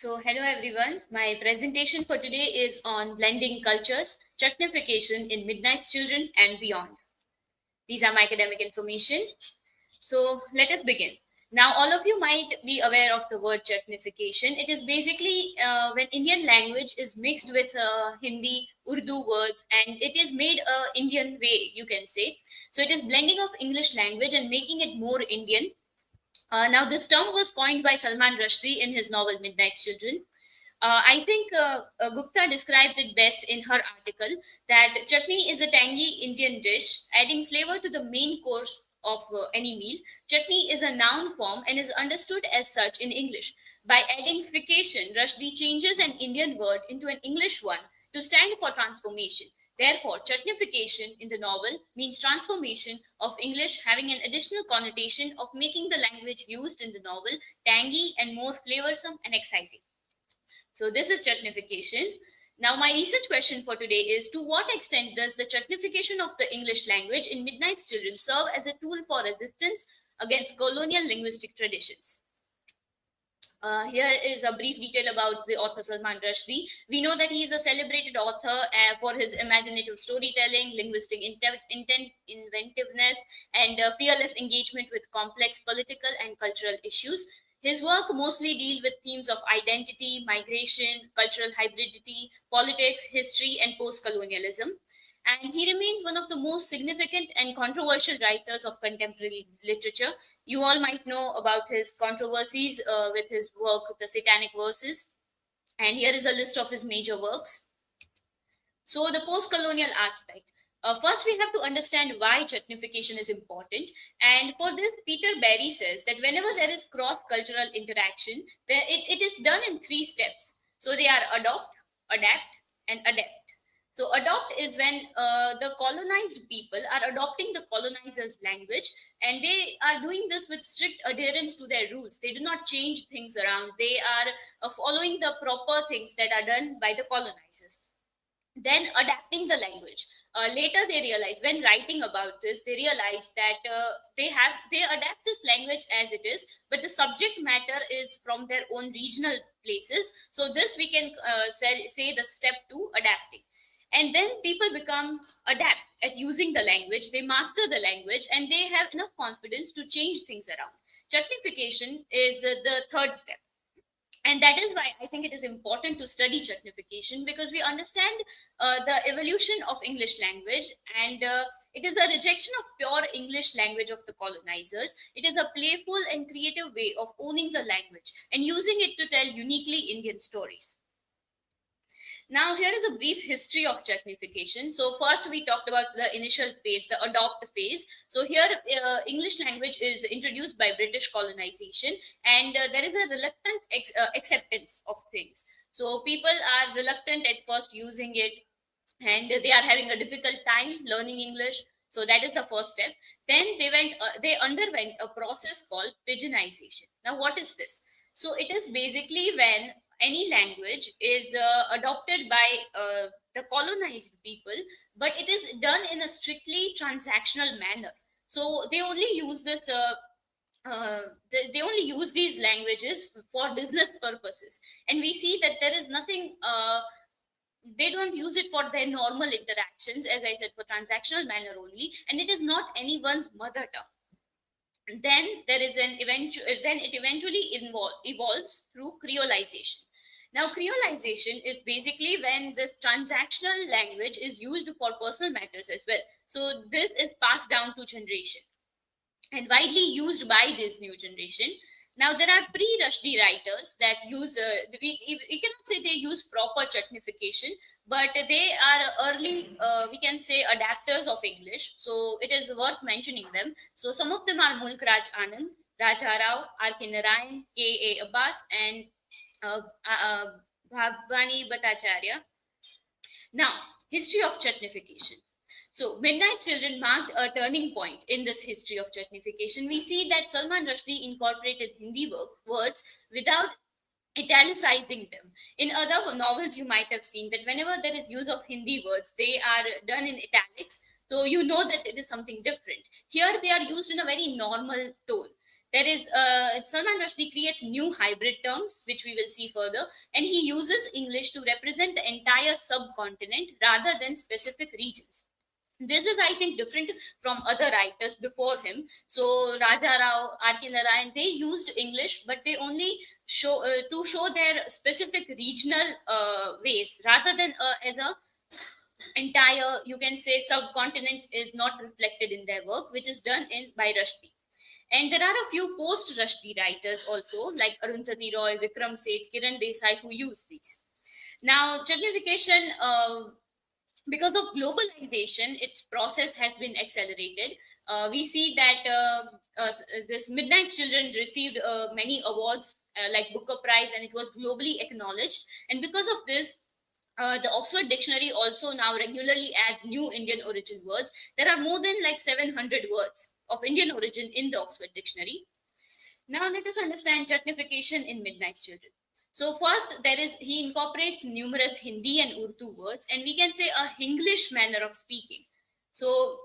Hello everyone. My presentation for today is on blending cultures, chutnification in Midnight's Children and beyond. These are my academic information. Let us begin. Now, all of you might be aware of the word chutnification. It is basically when Indian language is mixed with Hindi, Urdu words, and it is made a Indian way, you can say. So, it is blending of English language and making it more Indian. Now, this term was coined by Salman Rushdie in his novel Midnight's Children. I think Gupta describes it best in her article that chutney is a tangy Indian dish, adding flavor to the main course of any meal. Chutney is a noun form and is understood as such in English. By adding fication, Rushdie changes an Indian word into an English one to stand for transformation. Therefore, chutnification in the novel means transformation of English, having an additional connotation of making the language used in the novel tangy and more flavorsome and exciting. So this is chutnification. Now, my research question for today is: to what extent does the chutnification of the English language in Midnight's Children serve as a tool for resistance against colonial linguistic traditions? Here is a brief detail about the author Salman Rushdie. We know that he is a celebrated author for his imaginative storytelling, linguistic inventiveness, and fearless engagement with complex political and cultural issues. His work mostly deal with themes of identity, migration, cultural hybridity, politics, history, and post-colonialism. And he remains one of the most significant and controversial writers of contemporary literature. You all might know about his controversies with his work, The Satanic Verses. And here is a list of his major works. So, the post colonial aspect. First, we have to understand why chutnification is important. And for this, Peter Berry says that whenever there is cross cultural interaction, it is done in three steps. So, they are adopt, adapt, and adapt. So, adopt is when the colonized people are adopting the colonizer's language, and they are doing this with strict adherence to their rules. They do not change things around, they are following the proper things that are done by the colonizers. Then adapting the language. Later they realize, when writing about this, they realize that they adapt this language as it is, but the subject matter is from their own regional places. So this we can say the step two, adapting. And then people become adept at using the language, they master the language, and they have enough confidence to change things around. Chutnification is the third step, and that is why I think it is important to study chutnification, because we understand the evolution of English language, and it is a rejection of pure English language of the colonizers. It is a playful and creative way of owning the language and using it to tell uniquely Indian stories. Now, here is a brief history of chutnification. So, first we talked about the initial phase, the adopt phase. So, here English language is introduced by British colonization, and there is a reluctant acceptance of things. So, people are reluctant at first using it, and they are having a difficult time learning English. So, that is the first step. Then they underwent a process called pigeonization. Now, what is this? So, it is basically when any language is adopted by the colonized people, but it is done in a strictly transactional manner. So they only use this. They only use these languages for business purposes, and we see that there is nothing. They don't use it for their normal interactions, as I said, for transactional manner only, and it is not anyone's mother tongue. Then there is an eventual. Then it eventually evolves through creolization. Now, creolization is basically when this transactional language is used for personal matters as well. So, this is passed down to generation and widely used by this new generation. Now, there are pre-Rushdie writers that use, we cannot say they use proper chutnification, but they are early, we can say, adapters of English. So, it is worth mentioning them. So, some of them are Mulk Raj Anand, Raja Rao, R.K. Narayan, K.A. Abbas, and Bhavani Bhattacharya. Now, history of chutnification. So, Midnight Children marked a turning point in this history of chutnification. We see that Salman Rushdie incorporated Hindi words without italicizing them. In other novels, you might have seen that whenever there is use of Hindi words, they are done in italics. So you know that it is something different. Here they are used in a very normal tone. There is Salman Rushdie creates new hybrid terms, which we will see further, and he uses English to represent the entire subcontinent rather than specific regions. This is, I think, different from other writers before him. So Raja Rao, RK Narayan, they used English, but they only show to show their specific regional ways, rather than as a entire, you can say, subcontinent is not reflected in their work, which is done in by Rushdie. And there are a few post Rushdie writers also, like Arundhati Roy, Vikram Seth, Kiran Desai, who use these. Now chutnification, because of globalization, its process has been accelerated. We see that this Midnight Children received many awards, like Booker Prize, and it was globally acknowledged. And because of this, the Oxford Dictionary also now regularly adds new Indian origin words. There are more than like 700 words of Indian origin in the Oxford Dictionary. Now let us understand chutnification in Midnight Children. So first, there is he incorporates numerous Hindi and Urdu words, and we can say a Hinglish manner of speaking. So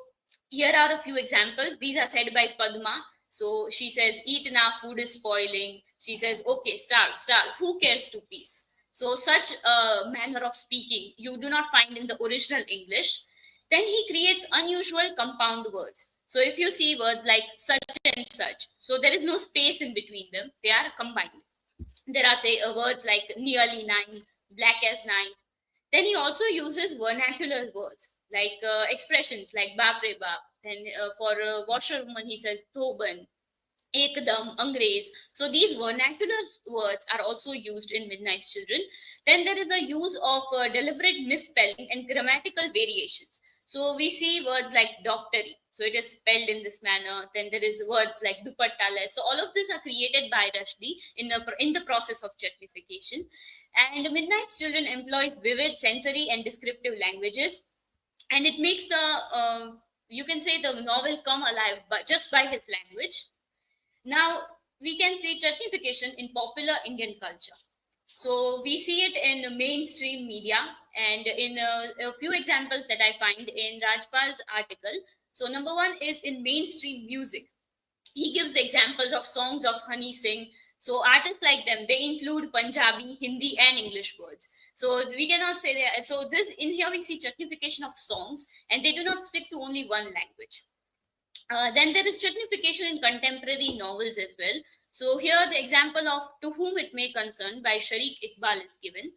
here are a few examples. These are said by Padma. So she says, "Eat now, food is spoiling." She says, "Okay, starve, starve. Who cares to peace?" So such a manner of speaking you do not find in the original English. Then he creates unusual compound words. So if you see words like such and such, so there is no space in between them; they are combined. There are words like nearly nine, black as night. Then he also uses vernacular words like expressions like "baap re baap." Then for washerwoman, he says "thoban," "ekdam," "angrez." So these vernacular words are also used in Midnight Children. Then there is the use of deliberate misspelling and grammatical variations. So we see words like doctory. So it is spelled in this manner. Then there is words like dupattale. So all of these are created by Rushdie in the process of chutnification. And Midnight Children employs vivid sensory and descriptive languages, and it makes the you can say the novel come alive just by his language. Now we can see chutnification in popular Indian culture. So we see it in mainstream media, and in a few examples that I find in Rajpal's article. So number one is in mainstream music. He gives the examples of songs of Honey Singh. So artists like them, they include Punjabi, Hindi, and English words. So we cannot say that. So this in here we see chutnification of songs, and they do not stick to only one language. Then there is chutnification in contemporary novels as well. So here the example of "To Whom It May Concern" by Sharik Iqbal is given.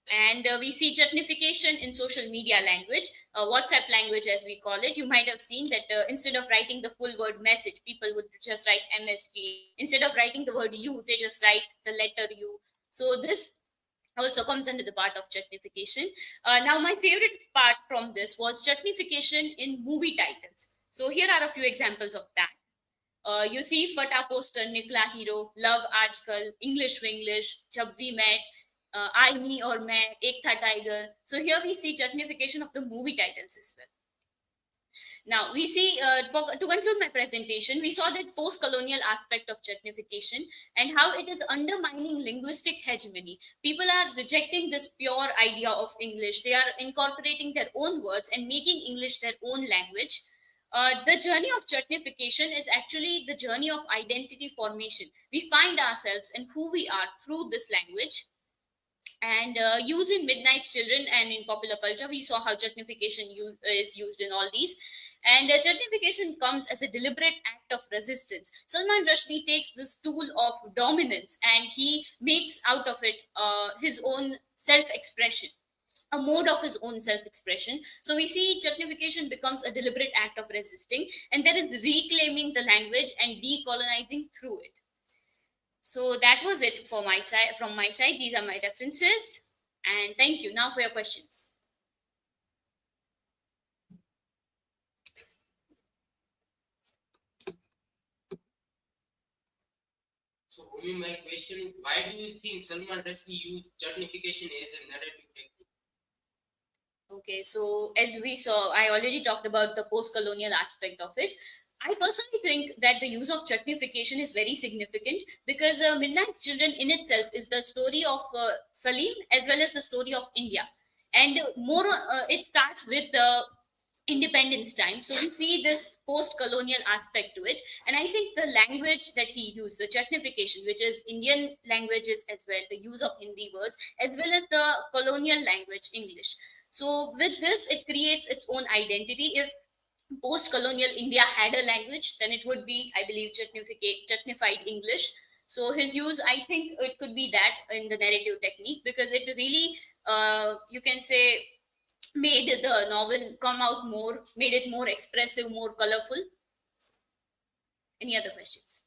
And we see chutnification in social media language, WhatsApp language as we call it. You might have seen that instead of writing the full word message, people would just write MSG. Instead of writing the word you, they just write the letter U. So this also comes under the part of chutnification. Now my favorite part from this was chutnification in movie titles. So here are a few examples of that. You see Fata poster, Nikla Hero, Love Aajkal, English Winglish, Jab We Met, I, Me or Main, Ek Tha Tiger. So here we see chutnification of the movie titles as well. Now we see, to conclude my presentation, we saw that post-colonial aspect of chutnification and how it is undermining linguistic hegemony. People are rejecting this pure idea of English. They are incorporating their own words and making English their own language. The journey of chutnification is actually the journey of identity formation. We find ourselves and who we are through this language. And use in Midnight Children and in popular culture, we saw how chutnification is used in all these. And chutnification comes as a deliberate act of resistance. Salman Rushdie takes this tool of dominance and he makes out of it his own self-expression, a mode of his own self-expression. So we see chutnification becomes a deliberate act of resisting, and there is reclaiming the language and decolonizing through it. So that was it for my side. From my side, these are my references, and thank you. Now for your questions. So, Umi, my question is, why do you think Salman Rushdie used chutnification as a narrative technique? Okay, so as we saw, I already talked about the post-colonial aspect of it. I personally think that the use of chutnification is very significant because Midnight Children in itself is the story of Salim as well as the story of India. And more, it starts with independence time. So we see this post-colonial aspect to it, and I think the language that he used, the chutnification, which is Indian languages as well, the use of Hindi words, as well as the colonial language English. So with this, it creates its own identity. If post-colonial India had a language, then it would be, I believe, chutnified English. So his use, I think, it could be that in the narrative technique, because it really, you can say, made the novel come out more, made it more expressive, more colorful. Any other questions?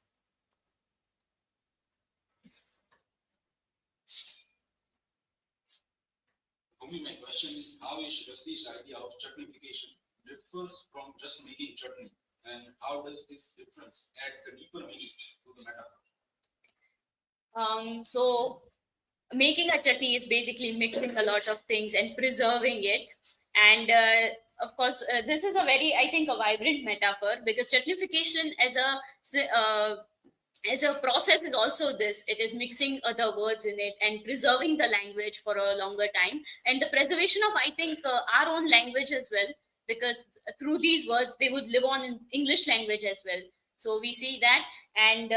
Only my question is, how is Rushdie's idea of chutnification differs from just making chutney, and how does this difference add the deeper meaning to the metaphor? So making a chutney is basically mixing a lot of things and preserving it. And of course, this is a very, I think, a vibrant metaphor, because chutnification as a process is also this. It is mixing other words in it and preserving the language for a longer time, and the preservation of, I think, our own language as well, because through these words they would live on in English language as well. So we see that. And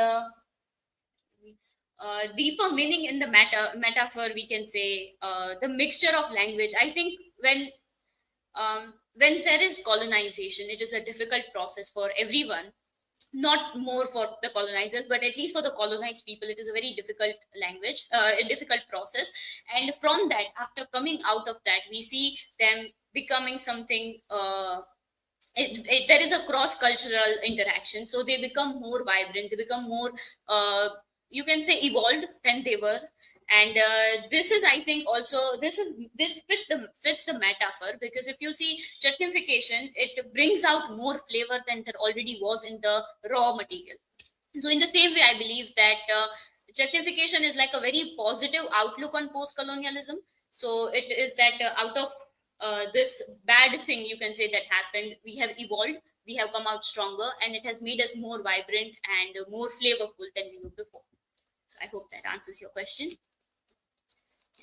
deeper meaning in the metaphor, we can say, the mixture of language. I think when there is colonization, it is a difficult process for everyone, not more for the colonizers, but at least for the colonized people, it is a very difficult language, a difficult process. And from that, after coming out of that, we see them becoming something, there is a cross cultural interaction, so they become more vibrant, they become more, you can say, evolved than they were. And this is, I think, also fits the metaphor, because if you see chutnification, it brings out more flavor than there already was in the raw material. So in the same way, I believe that chutnification is like a very positive outlook on post-colonialism. So it is that out of this bad thing, you can say, that happened, we have evolved, we have come out stronger, and it has made us more vibrant and more flavorful than we were before. So I hope that answers your question.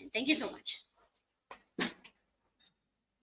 And thank you so much.